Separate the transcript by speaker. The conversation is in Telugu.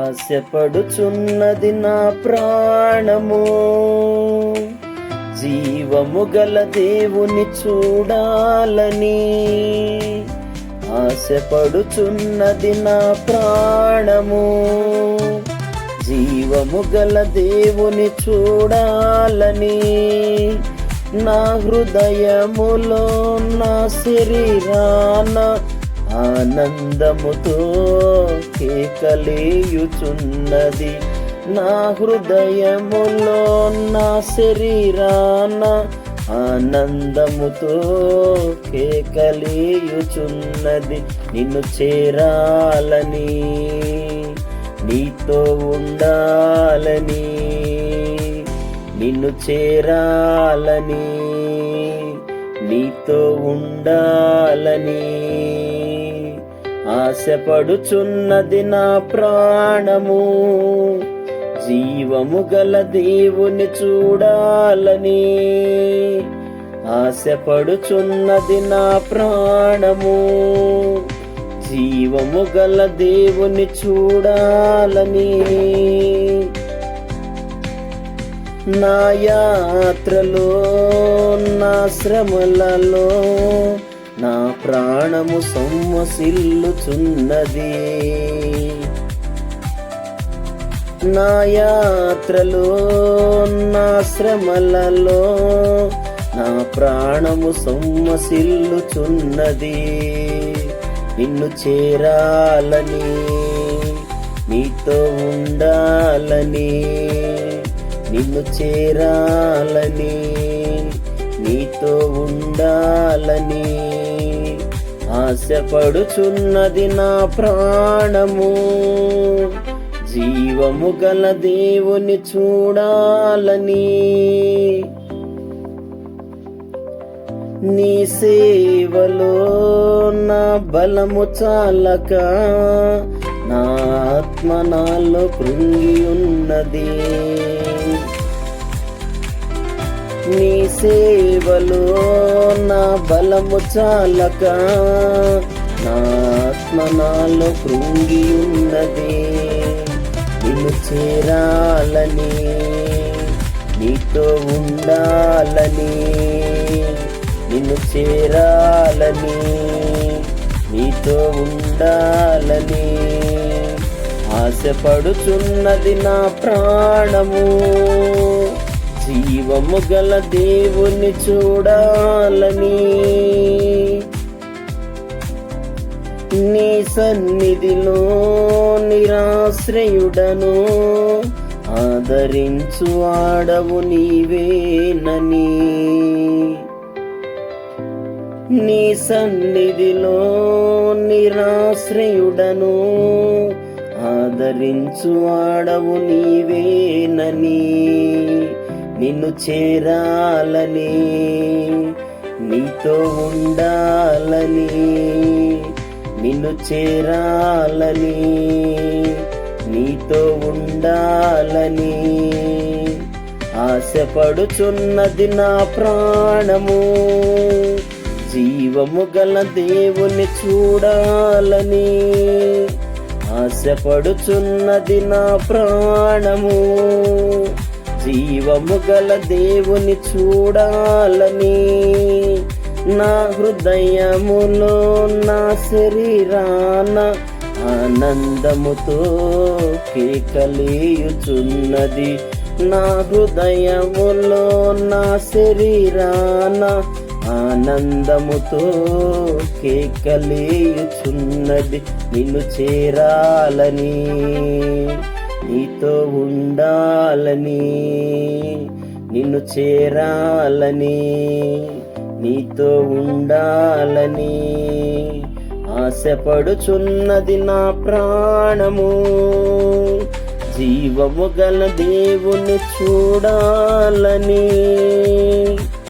Speaker 1: ఆశపడుచున్నది నా ప్రాణము, జీవము గల దేవుని చూడాలని. ఆశపడుచున్నది నా ప్రాణము, జీవము గల దేవుని చూడాలని. నా హృదయములో నా శరీరాన ఆనందముతో కేకలేయుచున్నది. నా హృదయములో నా శరీరాన ఆనందముతో కేకలేయుచున్నది. నిన్ను చేరాలని, నీతో ఉండాలని, నిన్ను చేరాలని, నీతో ఉండాలని. ఆశపడుచున్నది నా ప్రాణము, జీవము గల దేవుని చూడాలని. ఆశపడుచున్నది నా ప్రాణము, జీవము గల దేవుని చూడాలని. నా యాత్రలో నా శ్రమలలో నా ప్రాణము సొమ్మసిల్లుచున్నది. నా యాత్రలో నా శ్రమలలో నా ప్రాణము సొమ్మసిల్లుచున్నది. నిన్ను చేరాలని, నీతో ఉండాలని, నిన్ను చేరాలని, నీతో ఉండాలని. ఆశపడుచున్నది నా ప్రాణము, జీవము గల దేవుని చూడాలని. నీ సేవలో నా బలము చాలక నా ఆత్మ నాలో కృంగి ఉన్నది. నీ సేవలో నా బలము చాలక నా ఆత్మ నాలో కృంగి ఉన్నది. నిన్ను చేరాలని, నీతో ఉండాలని, నిన్ను చేరాలని, నీతో ఉండాలని. ఆశపడుచున్నది నా ప్రాణము, జీవము గల దేవుని చూడాలని. నీ సన్నిధిలో నిరాశ్రయుడను, ఆదరించు ఆడవు నీవేనని. నీ సన్నిధిలో నిరాశ్రయుడను, ఆదరించు ఆడవు నీవేనని. నిన్ను చేరాలని, నీతో ఉండాలని, నిన్ను చేరాలని, నీతో ఉండాలని. ఆశపడుచున్నది నా ప్రాణము, జీవము గల దేవుని చూడాలని. ఆశపడుచున్నది నా ప్రాణము, జీవము గల దేవుని చూడాలని. నా హృదయములో నా శరీరాన ఆనందముతో కేకలేయుచున్నది. నా హృదయములో నా శరీరాన ఆనందముతో కేకలేయుచున్నది. నిన్ను చేరాలని, నీతో ఉండాలని, నిన్ను చేరాలని, నీతో ఉండాలని. ఆశపడుచున్నది నా ప్రాణము, జీవము గల దేవుని చూడాలని.